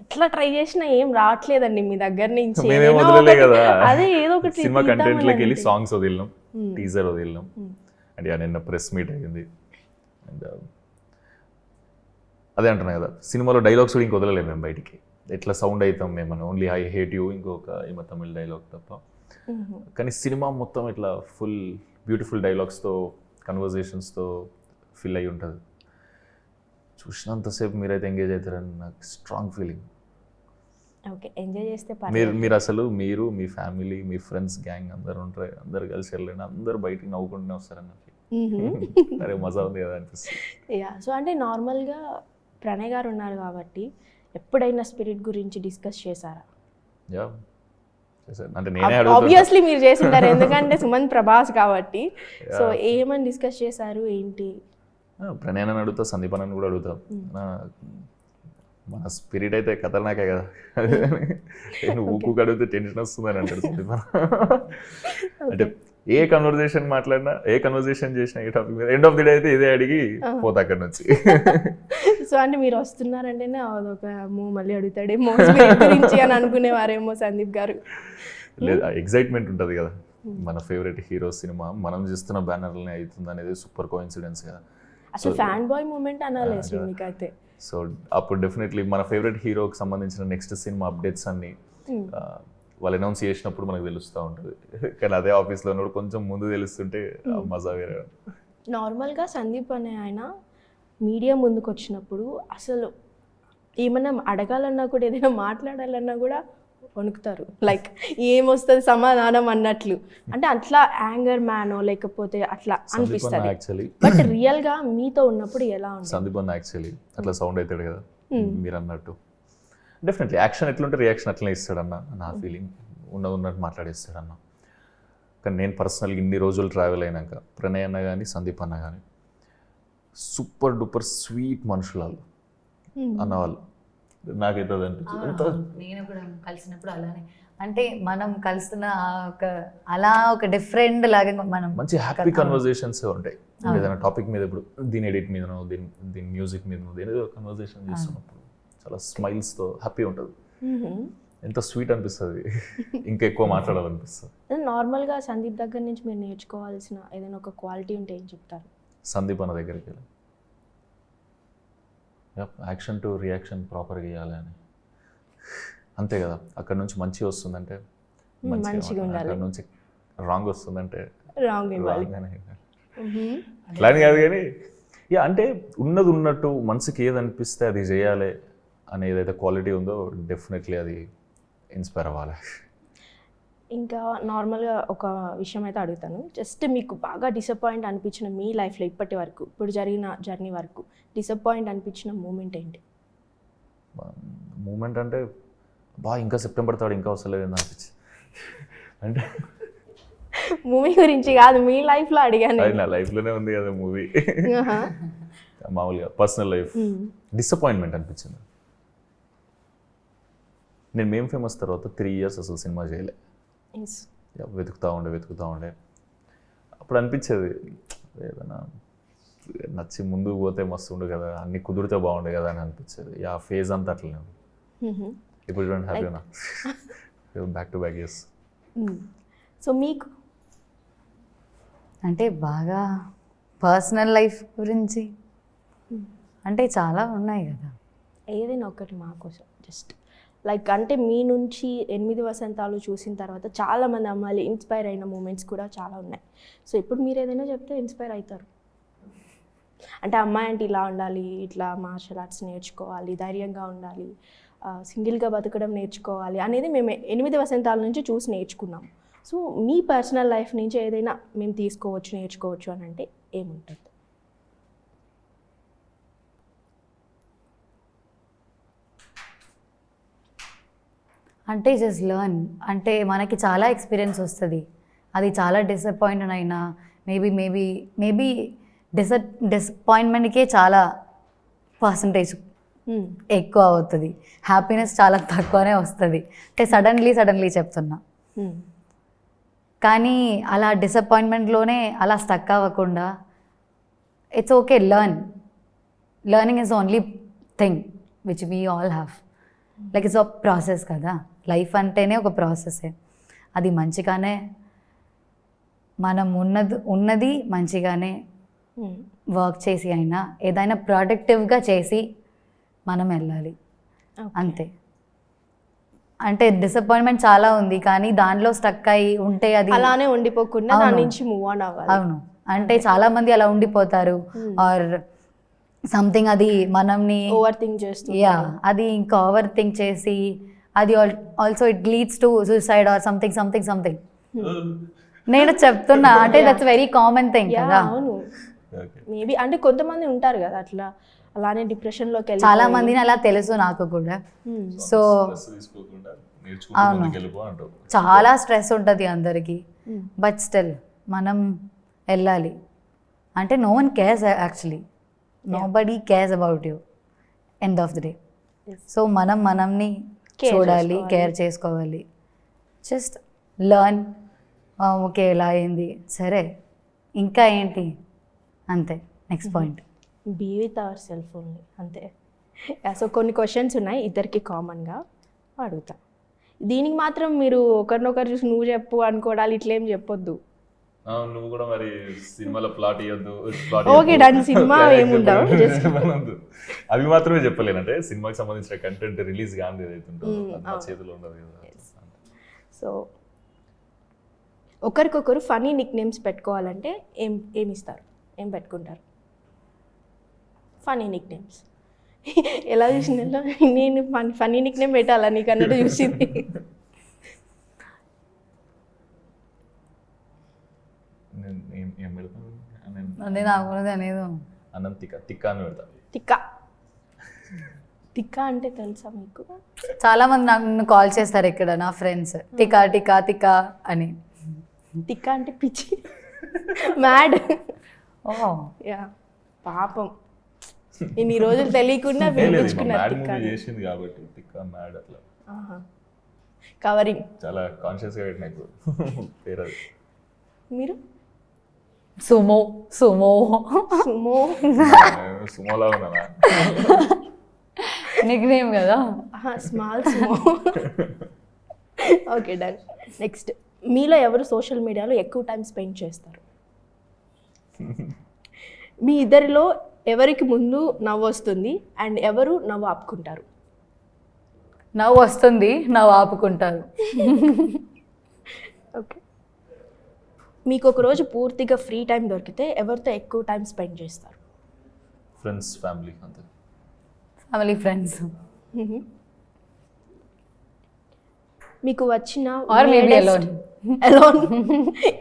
ఎట్లా ట్రై చేసినా ఏం రావట్లేదండి మీ దగ్గర నుంచి. మేమేం ఏదైనా వదిలేలే ఒకటి- కదా. అదే ఏదో ఒకటి సినిమా కంటెంట్లోకి వెళ్ళి తీద్దామని సాంగ్స్ వదిలినాం, Hmm. టీజర్ వదిలినాం. Hmm. అండ్ యా, నిన్న ప్రెస్ మీట్ అయ్యింది. అండ్ అదే అంటున్నా కదా, సినిమాలో డైలాగ్స్ కూడా ఇంక వదలలేము మేము బయటికి. ఎట్లా సౌండ్ అవుతాం మేము, ఓన్లీ ఐ హేట్ యూ ఇంకొక ఏమో తమిళ్ డైలాగ్ తప్ప. Mhm. కానీ సినిమా మొత్తం ఇట్లా ఫుల్ బ్యూటిఫుల్ డైలాగ్స్తో కన్వర్జేషన్స్తో ఫిల్ అయి ఉంటుంది. చూసినంతసేపు మీరైతే ఎంగేజ్ అవుతారని నాకు స్ట్రాంగ్ ఫీలింగ్. ఓకే, ఎంజాయ్ చేస్తే మీరు అసలు మీరు మీ ఫ్యామిలీ మీ ఫ్రెండ్స్ గ్యాంగ్ అందరు ఉంటారు, అందరు కలిసి వెళ్ళండి, అందరు బయటికి నవ్వుకుంటూనే వస్తారన్న అరే మజా ఉంది కదా అనిపిస్తుంది. యా, సో అంటే నార్మల్గా ప్రణయ్ గారు ఉన్నారు కాబట్టి ఎప్పుడైనా స్పిరిట్ గురించి డిస్కస్ చేశారా? యా చేశాను, అంటే నేనే అడుగుతాను. ఆబ్వియస్లీ మీరు చేసింటారు, ఎందుకంటే సుమంత్ ప్రభాస్ కాబట్టి. సో ఏమని డిస్కస్ చేశారు ఏంటి? ప్రణయాన్ని అడుగుతా, సందీప్ అన్నని కూడా అడుగుతా. మన స్పిరిట్ అయితే ఖతర్నాకే కదా, నువ్వు ఊకు అడిగితే టెన్షన్ వస్తుందని అంటాడు సందీప్ అన్న. అంటే ఏ కన్వర్జేషన్ మాట్లాడినా, ఏ కన్వర్జేషన్ చేసినా, ఏ టాపిక్ మీద ఎండ్ ఆఫ్ ది డే అయితే ఇదే అడిగి పోతా అక్కడి నుంచి. సో అంటే మీరు వస్తున్నారంటేనే అదొక మళ్ళీ అడుగుతాడేమో spirit గురించి అని అనుకునేవారేమో సందీప్ గారు. లేదు, ఎగ్జైట్మెంట్ ఉంటుంది కదా, మన ఫేవరెట్ హీరో సినిమా మనం చేస్తున్న బ్యానర్లనే అవుతుంది అనేది సూపర్ కోఇన్సిడెన్స్ కదా. అసలు ఫ్యాన్ బాయ్ మూమెంట్ అనాలి అసలు మీకైతే. సో అప్పుడు డెఫినెట్లీ మన ఫేవరెట్ హీరోకి సంబంధించిన నెక్స్ట్ సినిమా అప్డేట్స్ అన్ని వాళ్ళు అనౌన్స్ చేసినప్పుడు మనకు తెలుస్తూ ఉంటుంది. కానీ అదే ఆఫీస్లో కూడా కొంచెం ముందు తెలుస్తుంటే మజా వేరే. నార్మల్గా సందీప్ అనే ఆయన మీడియా ముందుకు వచ్చినప్పుడు అసలు ఏమన్నా అడగాలన్నా కూడా, ఏదైనా మాట్లాడాలన్నా కూడా వణుకుతారు. లైక్ ఏమొస్తుంది సమాధానం అన్నట్లు. అంటే అట్లా యాంగర్ మ్యానో లేకపోతే అట్లా అనిపిస్తుంది. యాక్చువల్లీ బట్ రియల్గా మీతో ఉన్నప్పుడు ఎలా ఉంటుంది? సందీప్ అన్న యాక్చువల్లీ అట్లా సౌండ్ అవుతాడు కదా మీరు అన్నట్టు. డెఫినెట్లీ యాక్షన్ ఎట్లుంటే రియాక్షన్ అట్లనే ఇస్తాడన్న నా ఫీలింగ్. ఉన్నట్టు మాట్లాడేస్తాడన్న. కానీ నేను పర్సనల్గా ఇన్ని రోజులు ట్రావెల్ అయినాక ప్రణయ్ అన్న కానీ సందీప్ అన్న కానీ సూపర్ డూపర్ స్వీట్ మనుషులు వాళ్ళు అన్నవాళ్ళు. నాకైతే అది అనిపించింది. నేను కూడా కలిసినప్పుడు అలానే, అంటే మనం కలుస్తున్న అలా ఒక డిఫరెంట్ లాగా మనం మంచి హ్యాపీ కన్వర్జేషన్స్ ఉంటాయి. ఏదైనా టాపిక్ మీద, ఇప్పుడు దీని ఎడిట్ మీదనో దీని మ్యూజిక్ మీదనో దేనిదో కన్వర్జేషన్ చేస్తున్నప్పుడు చాలా స్మైల్స్తో హ్యాపీ ఉంటుంది. ఎంత స్వీట్ అనిపిస్తుంది, ఇంకా ఎక్కువ మాట్లాడాలనిపిస్తుంది. నార్మల్గా సందీప్ దగ్గర నుంచి మీరు నేర్చుకోవాల్సిన ఏదైనా ఒక క్వాలిటీ ఉంటే ఏం చెప్తారు? సందీప్ అన్న దగ్గరికి వెళ్ళి యాక్షన్ టు రియాక్షన్ ప్రాపర్గా ఇవ్వాలి అని, అంతే కదా. అక్కడ నుంచి మంచి వస్తుందంటే మంచిగా ఉండాలి, అక్కడ నుంచి రాంగ్ వస్తుందంటే రాంగ్ ఇవ్వాలి. అట్లా అని కాదు కానీ యా, అంటే ఉన్నది ఉన్నట్టు మనసుకి ఏది అనిపిస్తే అది చేయాలి అని ఏదైతే క్వాలిటీ ఉందో డెఫినెట్లీ అది ఇన్స్పైర్ అవ్వాలి. ఇంకా నార్మల్గా ఒక విషయం అయితే అడుగుతాను. జస్ట్ మీకు బాగా డిసప్పాయింట్ అనిపించిన మీ లైఫ్లో ఇప్పటి వరకు, ఇప్పుడు జరిగిన జర్నీ వరకు డిసప్పాయింట్ అనిపించిన మూమెంట్ ఏంటి? మూమెంట్ అంటే ఇంకా సెప్టెంబర్ 3 ఇంకా వస్తలేదు అనిపించింది. అంటే మూవీ గురించి కాదు, మీ లైఫ్లో అడిగాను. అది నా లైఫ్లోనే ఉంది కదా మూవీ. మామూలుగా పర్సనల్ లైఫ్ డిసప్పాయింట్మెంట్ అనిపించింది. నేను మేం ఫేమస్ తర్వాత 3 years అసలు సినిమా చేయలే. వెతుకుతూ ఉండే అప్పుడు అనిపించేది ఏదైనా నచ్చి ముందుకు పోతే మస్తు ఉండు కదా, అన్ని కుదిరితే బాగుండే కదా అని అనిపించేది. ఆ ఫేజ్ అంతా అట్లనే ఉంది. ఇప్పుడు చూడండి హ్యాపీనా, back to back years. So మీకు అంటే బాగా పర్సనల్ లైఫ్ గురించి అంటే చాలా ఉన్నాయి కదా, ఏదైనా ఒకటి మా కోసం జస్ట్ లైక్, అంటే మీ నుంచి 8 వసంతాలు చూసిన తర్వాత చాలామంది అమ్మాయిలు ఇన్స్పైర్ అయిన మూమెంట్స్ కూడా చాలా ఉన్నాయి. సో ఇప్పుడు మీరు ఏదైనా చెప్తే ఇన్స్పైర్ అవుతారు. అంటే అమ్మాయి అంటే ఇలా ఉండాలి, ఇట్లా మార్షల్ ఆర్ట్స్ నేర్చుకోవాలి, ధైర్యంగా ఉండాలి, సింగిల్గా బతకడం నేర్చుకోవాలి అనేది మేము 8 వసంతాల నుంచి చూసి నేర్చుకున్నాం. సో మీ పర్సనల్ లైఫ్ నుంచి ఏదైనా మేము తీసుకోవచ్చు, నేర్చుకోవచ్చు అని అంటే ఏముంటుంది? అంటే జస్ట్ లర్న్. అంటే మనకి చాలా ఎక్స్పీరియన్స్ వస్తుంది. అది చాలా డిసప్పాయింట్ అయినా మేబీ డిసప్పాయింట్మెంట్కే చాలా పర్సంటేజ్ ఎక్కువ అవుతుంది, హ్యాపీనెస్ చాలా తక్కువనే వస్తుంది. అంటే సడన్లీ చెప్తున్నా. కానీ అలా డిసప్పాయింట్మెంట్లోనే అలా స్టక్ అవ్వకుండా it's okay, learning is only thing which we all have. Like it's a process కదా, లైఫ్ అంటేనే ఒక ప్రాసెసే. అది మంచిగానే మనం ఉన్నది మంచిగానే వర్క్ చేసి అయినా ఏదైనా ప్రొడక్టివ్గా చేసి మనం వెళ్ళాలి అంతే. అంటే డిసప్పాయింట్మెంట్ చాలా ఉంది కానీ దానిలో స్టక్ అయి ఉంటే అది అలానే ఉండిపోకుండా దాని నుంచి మూవ్ ఆన్ అవ్వాలి. అవును, అంటే చాలా మంది అలా ఉండిపోతారు ఆర్ సంథింగ్, అది మనల్ని ఓవర్ థింక్ చేస్తూ అది ఇంకా ఓవర్ థింక్ చేసి అది also it leads to suicide or something. నేను చెప్తున్నా అంటే దట్స్ వెరీ కామన్ థింగ్ కదా. అవును, మేబీ అంటే కొంతమంది ఉంటారు కదా అట్లా, అలానే డిప్రెషన్ లోకి వెళ్ళి చాలా మందిని అలా తెలుసు నాకు కూడా. సో అవును, చాలా స్ట్రెస్ ఉంటుంది అందరికీ, బట్ స్టిల్ మనం వెళ్ళాలి. అంటే no one cares actually, nobody cares about you end of the day. So మనల్ని చూడాలి, కేర్ చేసుకోవాలి. జస్ట్ లర్న్, ఓకే ఇలా అయింది సరే ఇంకా ఏంటి అంతే, next point. Be with our self only అంతే. సో కొన్ని క్వశ్చన్స్ ఉన్నాయి ఇద్దరికి కామన్గా అడుగుతా. దీనికి మాత్రం మీరు ఒకరినొకరు చూసి నువ్వు చెప్పు అనుకోవడాలు ఇట్లేం చెప్పొద్దు. నువ్వు కూడా మరి సినిమాలో ప్లాట్ ఇవ్వద్దు. ఓకే డన్, సినిమా ఏముండవు, అవి మాత్రమే చెప్పలేనంటే సినిమాకి సంబంధించిన కంటెంట్ రిలీజ్ కాని ఏదైతే ఉంటుందో నా చేతిలో ఉండదు కదా. సో ఒకరికొకరు ఫనీ నిక్ నేమ్స్ పెట్టుకోవాలంటే ఏమిస్తారు, ఏం పెట్టుకుంటారు? ఫనీ నిక్ నేమ్స్ ఎలా చూసిన నేను ఫనీ నిక్ నేమ్ పెట్టాలా నీకు అన్నట్టు చూసింది. అదే నాకు అనేది అన్నం తిక్క అని పెడతా. తిక్క అంటే తెలుసా మీకు? చాలా మంది నన్ను కాల్ చేస్తారు ఇక్కడ నా ఫ్రెండ్స్, టికా అని. తిక్క అంటే పిచ్చి, మ్యాడ్. ఓ యా పాపం, ఇన్ని రోజులు తెలియకుండా చేసింది కాబట్టి తిక్క మ్యాడ్ అట్లా కవరింగ్ చాలా కాన్షియస్ గా పెట్టిన ఇప్పుడు పేరు. మీరు సుమో సుమోలా ఉన్నానా? నిక్ నేమ్ కదా, small Sumo. Okay done. Next, మీలో ఎవరు సోషల్ మీడియాలో ఎక్కువ టైం స్పెండ్ చేస్తారు? మీ ఇద్దరిలో ఎవరికి ముందు నవ్వు వస్తుంది అండ్ ఎవరు నవ్వు ఆపుకుంటారు? నవ్వు వస్తుంది, నవ్వు ఆపుకుంటారు. ఓకే, మీకు ఒక రోజు పూర్తిగా ఫ్రీ టైం దొరికితే ఎవరితో ఎక్కువ టైం స్పెండ్ చేస్తారు? ఫ్రెండ్స్, ఫ్యామిలీ, అంతే. Family, friends. మీకు వచ్చిన ఆర్ మేబీ అలోన్.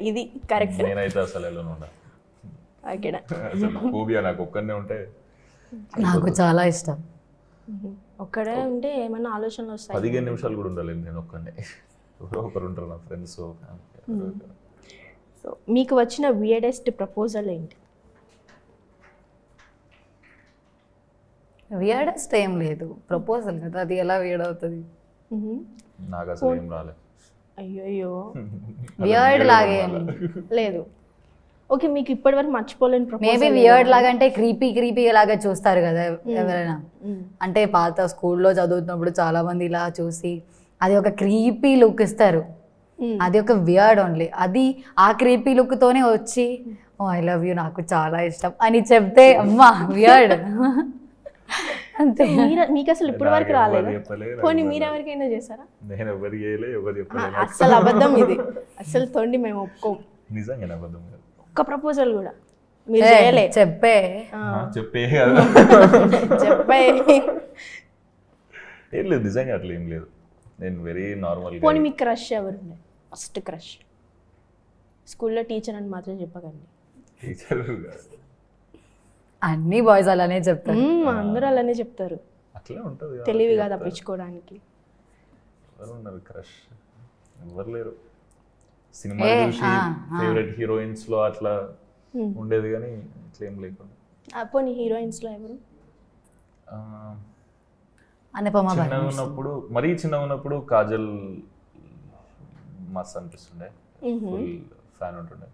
ఇది కరెక్ట్. నేనైతే అసలు ఎలోన్ ఉండా. ఓకే, ఫోబియా నాకు ఒక్కనే ఉంటే. నాకు చాలా ఇష్టం. ఒక్కడే ఉంటే ఏమైనా ఆలోచనలు వస్తాయి. 15 నిమిషాలు కూడా ఉండాలి నేను ఒక్కనే. ఎవరో ఒకరు ఉంటారు నా ఫ్రెండ్స్. సో మీకు వచ్చిన వియర్డెస్ట్ ప్రపోజల్ ఏంటి? వియర్డెస్ట్ ఏం లేదు, ప్రపోజల్ కదా, అది ఎలా వియర్డ్ అవుతుంది? నాకు అసలు ఏం రాలేదు. అయ్యో వియర్డ్ లాగే లేదు. ఓకే, మీకు ఇప్పటివరకు మర్చిపోలేని ప్రపోజల్? మేబీ వియర్డ్ లాగా అంటే క్రీపీ లాగా చూస్తారు కదా ఎవరైనా. అంటే పాత స్కూల్లో చదువుతున్నప్పుడు చాలా మంది ఇలా చూసి అది ఒక క్రీపీ లుక్ ఇస్తారు, అది ఒక వియర్డ్ ఓన్లీ. అది ఆ క్రీపీ లుక్ తోనే వచ్చి ఓ ఐ లవ్ యూ, నాకు చాలా ఇష్టం అని చెప్తే అమ్మా వియర్డ్. అంతే. మీకు అసలు ఇప్పటి వరకు రాలేదు? పోనీ మీరు ఎవరికైనా చేశారా? నేను ఎవరికి చెప్పలేదు. అస్సలు అబద్ధం ఇది, అస్సలు తోండి మేము ఒప్పుకోం. నిజంగా అబద్ధం. ఒక్క ప్రపోజల్ కూడా మీరు చేయలే? చెప్పే ఏం లేదు, నిజంగా అట్లా ఏం లేదు. నేను వెరీ నార్మల్. పోనీ మీ క్రష్ ఎవరు? ఫస్ట్ క్రష్ స్కూల్లో టీచర్ అని మాత్రం చెప్పకండి. టీచర్ అన్ని బాయ్స్ అలానే చెప్తారు. అందరూ అలానే చెప్తారు. అట్లా ఉంటుంది, తెలివిగా తప్పించుకోవడానికి. ఎవరు ఉన్నారు క్రష్? ఎవరు లేరు. సినిమా చూసి ఫేవరెట్ హీరోయిన్స్ లో అట్లా ఉండేది కానీ ఇట్లా ఏం లేకుండా. పోనీ హీరోయిన్స్ లో ఎవరు? అనుపమ చిన్నగా పరమేశ్వరన్. ఉన్నప్పుడు మరీ చిన్నగా ఉన్నప్పుడు కాజల్ మస్త్ అనిపిస్తుండే, ఫుల్ ఫ్యాన్ ఉంటుండే.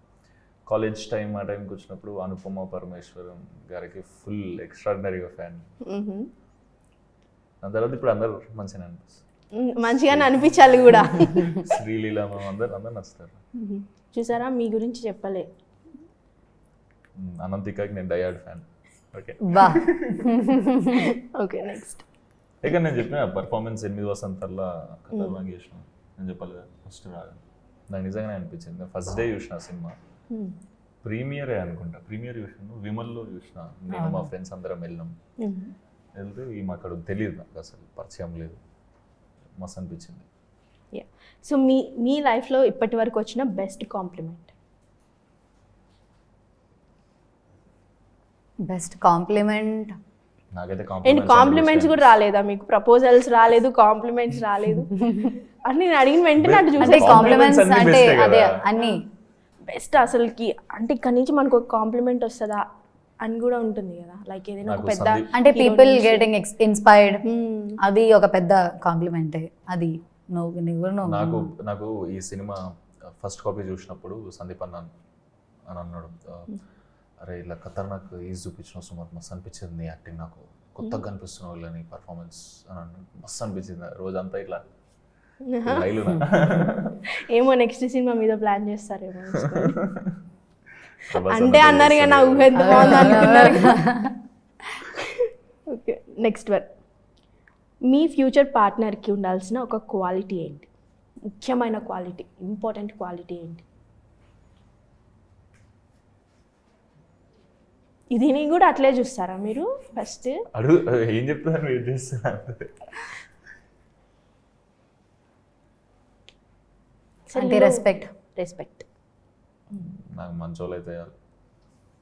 కాలేజ్ టైం ఆ టైంకి వచ్చినప్పుడు అనుపమ పరమేశ్వరన్ గారికి ఫుల్ ఎక్స్ట్రాడినరీగా ఫ్యాన్. దాని తర్వాత ఇప్పుడు అందరు మంచిగా అనిపిస్తుంది. మంచిగానే అనిపించాలి కూడా. శ్రీలీల అందరు నచ్చుతారు. చూసారా, మీ గురించి చెప్పలే. అనంతికకి నేను డయాడ్ ఫ్యాన్. ఓకే బా ఓకే, నెక్స్ట్. ఇక నేను చెప్పిన పర్ఫార్మెన్స్ 8 వసంతాల్లో ఖతర్నాక్ చేసిన నేను చెప్పాలి కదా ఫస్ట్ రాగా. నాకు నిజంగానే అనిపించింది. ఫస్ట్ డే చూసిన సినిమా, ప్రీమియరే అనుకుంటా, ప్రీమియర్ చూసిన విమల్లో చూసిన. నేను మా ఫ్రెండ్స్ అందరం వెళ్ళినాం. వెళ్తే ఈమె అక్కడ తెలియదు, నాకు అసలు పరిచయం లేదు. మస్తు అనిపించింది. సో మీ లైఫ్లో ఇప్పటి వరకు వచ్చిన బెస్ట్ కాంప్లిమెంట్? బెస్ట్ కాంప్లిమెంట్ నాకైతే ఏంటి, కాంప్లిమెంట్స్ కూడా రాలేదా మీకు? ప్రపోజల్స్ రాలేదు, కాంప్లిమెంట్స్ రాలేదు అని నేను అడిగిన వెంటనే అటు అంటే చూసే కాంప్లిమెంట్స్ అన్ని అంటే best ఏ అదే కదా. అన్ని బెస్ట్ అసలుకి. అంటే ఇక్కడ నుంచి మనకు ఒక కాంప్లిమెంట్ వస్తుందా అని కూడా ఉంటుంది కదా, లైక్ ఏదైనా ఒక నాకు పెద్ద అంటే పీపుల్ గెటింగ్ ఇన్స్పైర్డ్, అది ఒక పెద్ద కాంప్లిమెంటే. అది నాకు ఈ సినిమా ఫస్ట్ కాపీ చూసినప్పుడు సందీప్ అని అన్నాడు, అరే ఇలా ఖతర్నాక్ ఈజ్ చూపించిన సుమారు మస్తు అనిపించింది నీ యాక్టింగ్, నాకు కొత్తగా కనిపిస్తున్నావు ఇలా నీ పర్ఫార్మెన్స్ అని అన్నాడు. మస్తు అనిపించింది రోజంతా ఇట్లా రైలు. ఏమో నెక్స్ట్ సినిమా మీద ప్లాన్ చేస్తారేమో అంటే అన్నారు కదా, నా ఊహ ఎంత బాగుంది అనుకున్నారు. Okay, next one. మీ ఫ్యూచర్ పార్ట్నర్కి ఉండాల్సిన ఒక క్వాలిటీ ఏంటి? ముఖ్యమైన క్వాలిటీ, ఇంపార్టెంట్ క్వాలిటీ ఏంటి? ఇది నేను కూడా అట్లే చూస్తారా మీరు? ఫస్ట్ అడుగు ఏం చెప్తాను, వెయిట్ చేస్తున్నాను. అంటే రెస్పెక్ట్. నాకు మంచోళ్ళు అయితే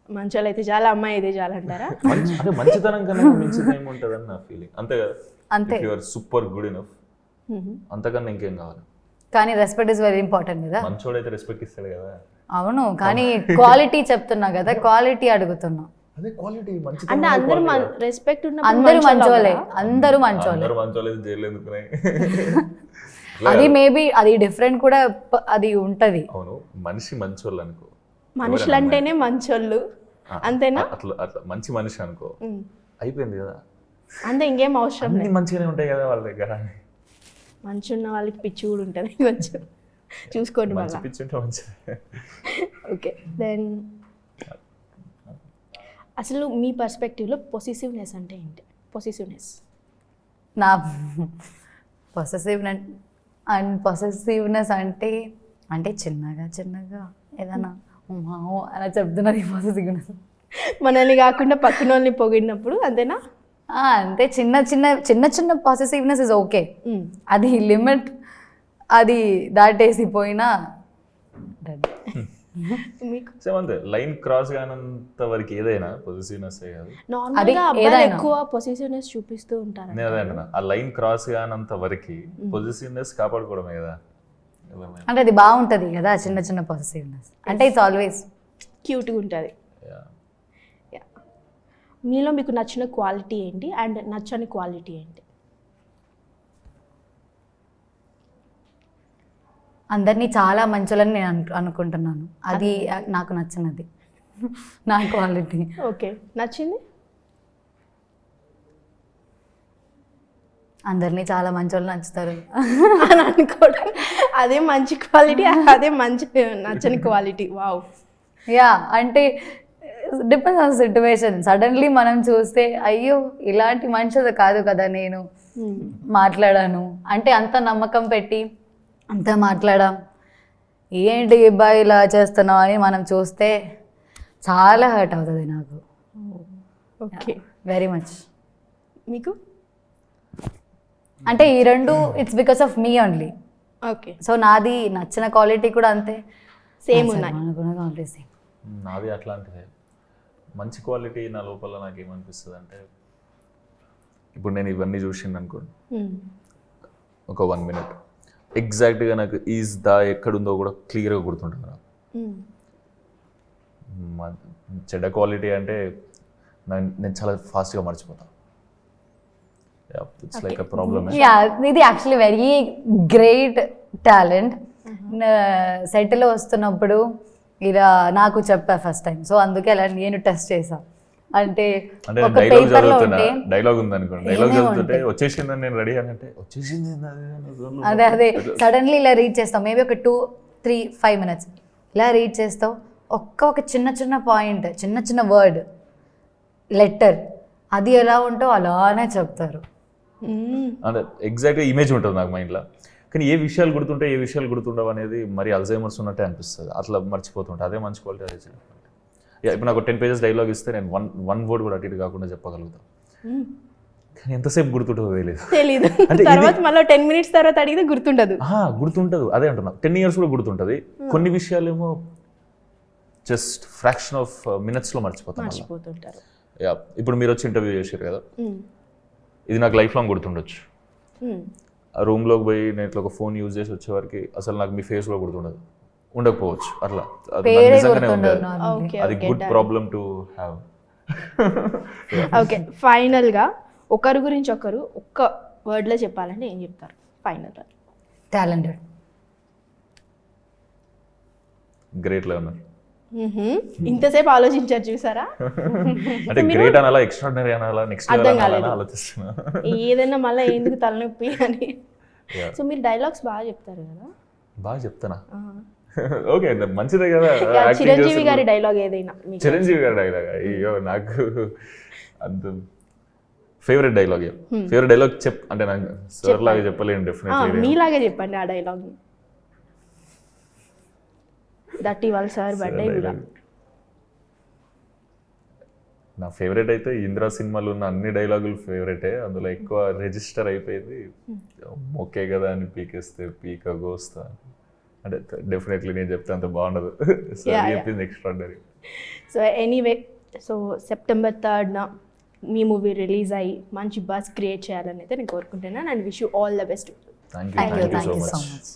మంచోళ్ళు అయితే చాలా, అమ్మాయి అయితే చాలా అంటారా? అంటే మంచితనం కన్నా మించింది ఏముంటుందని నా ఫీలింగ్. అంతే కదా, అంతే. You are super good enough, అంతకన్నా ఇంకేం కావాలి. కానీ రెస్పెక్ట్ ఇస్ వెరీ ఇంపార్టెంట్ కదా. మంచోడు అయితే రెస్పెక్ట్ ఇస్తాడు కదా. అవును, కానీ క్వాలిటీ చెప్తున్నా కదా, క్వాలిటీ అడుగుతున్నా. అదే క్వాలిటీ. అంటే అందరూ రెస్పెక్ట్ ఉన్న అందరూ మంచోళ్ళే, అందరూ మంచోళ్ళే. అందరూ మంచోళ్ళు అయితే జైలు ఎందుకున్నాయి. అది మేబీ అది డిఫరెంట్ కూడా అది ఉంటది. అవును, మనిషి మంచోళ్ళు అనుకో, మనుషులు అంటేనే మంచోళ్ళు, అంతేనా? అట్లా అట్లా మంచి మనిషి అనుకో, అయిపోయింది కదా. అంతే, ఇంకేం అవసరం అన్ని లేదు. మంచిగానే ఉంటాయి కదా వాళ్ళ దగ్గర. మంచి ఉన్న వాళ్ళకి పిచ్చి కూడా ఉంటుంది కొంచెం, చూసుకోండి మంచి మళ్ళీ. పిచ్చి ఉంటే మంచిది. ఓకే, దెన్ అసలు మీ పర్స్పెక్టివ్లో పొసెసివ్నెస్ అంటే ఏంటి? పొసెసివ్నెస్ నా పొసెసివ్నెస్ అంటే చిన్నగా ఏదైనా అలా చెప్తున్నది పొసెసివ్నెస్. మనల్ని కాకుండా పక్కన వాళ్ళని పొగిడినప్పుడు, అంతేనా? అంతే, చిన్న పొసెసివ్నెస్ ఇస్ ఓకే. అది లిమిట్, అది దాటేసిపోయినా మీకు అంతే, లైన్ క్రాస్ కానంత వరకు ఏదైనా పొజిటివ్నెస్ కాదు. నార్మల్గా అబ్బాయిలు ఎక్కువ పొసెసివ్నెస్ చూపిస్తూ ఉంటారు. నేను అదే అంటున్నా, ఆ లైన్ క్రాస్ కానంత వరకు పొజిటివ్నెస్ కాపాడుకోవడమే కదా. అంటే అది బాగుంటది కదా, చిన్న పొసెసివ్నెస్ అంటే ఇట్స్ ఆల్వేస్ క్యూట్గా ఉంటుంది. మీలో మీకు నచ్చిన క్వాలిటీ ఏంటి అండ్ నచ్చని క్వాలిటీ ఏంటి? అందరినీ చాలా మంచోళ్ళని నేను అనుకుంటున్నాను. అది నాకు నచ్చినది, నా క్వాలిటీ. ఓకే, నచ్చింది? అందరినీ చాలా మంచోళ్ళు నచ్చుతారు అని అనుకోవడం, అదే మంచి క్వాలిటీ, అదే మంచి నచ్చని క్వాలిటీ. వావ్. యా, అంటే డిపెండ్స్ ఆన్ సిట్యువేషన్. సడన్లీ మనం చూస్తే అయ్యో ఇలాంటి మనిషి కాదు కదా నేను మాట్లాడాను అంటే, అంత నమ్మకం పెట్టి అంతా మాట్లాడాం, ఏంటి అబ్బాయి ఇలా చేస్తున్నావు అని మనం చూస్తే చాలా హర్ట్ అవుతుంది నాకు. Okay, very much. మీకు? అంటే ఈ రెండు it's because of me only. Okay, so నాది నచ్చిన క్వాలిటీ కూడా అంతే, సేమ్ ఉన్నాయి. Quality same. నాది అట్లాంటిదే. మంచి క్వాలిటీ నా లోపల నాకు ఏమనిపిస్తుంది అంటే, ఇప్పుడు నేను ఇవన్నీ చూసింది అనుకోండి, ఒక 1 minute ఎగ్జాక్ట్గా నాకు ఈజ్ దా ఎక్కడుందో కూడా క్లియర్గా గుర్తుంటుంది నాకు. చెడ్డ క్వాలిటీ అంటే నేను చాలా ఫాస్ట్గా మర్చిపోతాను. It's like a problem. Yeah, ఇది యాక్చువల్లీ వెరీ గ్రేట్ టాలెంట్. సెట్లో వస్తున్నప్పుడు ఇలా నాకు చెప్పా ఫస్ట్ టైం, సో అందుకే అలా నేను టెస్ట్ చేసా. అంటే అంటే ఒక డైలాగ్ పేపర్ లో చదువుతున్నా, ఉంటే డైలాగ్ ఉంది అనుకోండి, డైలాగ్ ఏమేమి చదువుతుంటే ఉంటాయి? వచ్చేసిందని నేను రెడీ అంటే వచ్చేసింది అదే సడన్లీ ఇలా రీడ్ చేస్తావు, మేబీ ఒక 2-3-5 minutes ఇలా రీడ్ చేస్తావు. ఒక చిన్న పాయింట్, చిన్న వర్డ్, లెటర్, అది ఎలా ఉంటో అలానే చెప్తారు. అంటే ఎగ్జాక్ట్గా ఇమేజ్ ఉంటుంది నాకు మైండ్లో. కానీ ఏ విషయాలు గుర్తుంటే ఏ విషయాలు గుర్తుండవు అనేది మరి అల్జైమర్స్ ఉన్నట్టే అనిపిస్తుంది, అట్లా మర్చిపోతుంటా. అదే మంచి క్వాలిటీ అదే చేయడం. ఇప్పుడు నాకు 10 pages డైలాగ్ ఇస్తే నేను వన్ వర్డ్ కూడా అటు ఇటు కాకుండా చెప్పగలుగుతాను. కానీ ఎంతసేపు గుర్తుంటుందో తెలీదు. అంటే తర్వాత మళ్ళీ 10 minutes తర్వాత అడిగితే గుర్తుండదు. గుర్తుంటుంది, అదే అంటున్నా. 10 years కూడా గుర్తుంటుంది. కొన్ని విషయాలు ఏమో జస్ట్ ఫ్రాక్షన్ ఆఫ్ మినిట్స్లో మర్చిపోతాం. ఇప్పుడు మీరు వచ్చి ఇంటర్వ్యూ చేశారు కదా, ఇది నాకు లైఫ్ లాంగ్ గుర్తుండొచ్చు. ఆ రూమ్లోకి పోయి నేను ఇట్లా ఒక ఫోన్ యూజ్ చేసి వచ్చేవారికి అసలు నాకు మీ ఫేస్ కూడా గుర్తుండదు, ఉండకపోవచ్చు. అట్లా అది నాకు నిజంగానే ఉండదు. అది good problem to have. Okay, ఫైనల్గా ఒకరి గురించి ఒకరు ఒక్క వర్డ్లో చెప్పాలంటే ఏం చెప్తారు ఫైనల్గా? టాలెంటెడ్. Great learner. ఇంతసేపు ఆలోచించారు చూసారా? అంటే గ్రేట్ అనాలా, ఎక్స్ట్రాడినరీ అనాలా, నెక్స్ట్ లెవెల్ అనాలా ఆలోచిస్తున్నా. ఏదైనా మళ్ళీ ఎందుకు తలనొప్పి అని. సో మీరు డైలాగ్స్ బాగా చెప్తారు కదా? బాగా చెప్తానా? ఓకే, మంచిదే కదా. చిరంజీవి గారి డైలాగ్ ఏదైనా? చిరంజీవి గారి డైలాగ్ అయ్యో నాకు అంత ఫేవరెట్ డైలాగ్. ఫేవరెట్ డైలాగ్ అంటే నాకు సార్ లాగా చెప్పలేను, డెఫినెట్లీ మీలాగే చెప్పండి ఆ డైలాగ్. దట్ ఇవాళ సార్ బర్త్డే కూడా. నా ఫేవరెట్ అయితే ఇంద్రా సినిమాలో ఉన్న అన్ని డైలాగులు ఫేవరెటే. అందులో ఎక్కువ రిజిస్టర్ అయిపోయింది ఓకే కదా అని పీకేస్తే పీక గోస్తా. అంటే డెఫినెట్లీ నేను చెప్తే అంత బాగుండదు, సార్ చెప్పింది extraordinary. So anyway, so September 3rd మీ మూవీ రిలీజ్ అయ్యి మంచి బజ్ క్రియేట్ చేయాలని అయితే నేను కోరుకుంటున్నాను. And wish you all the best. Thank you so much.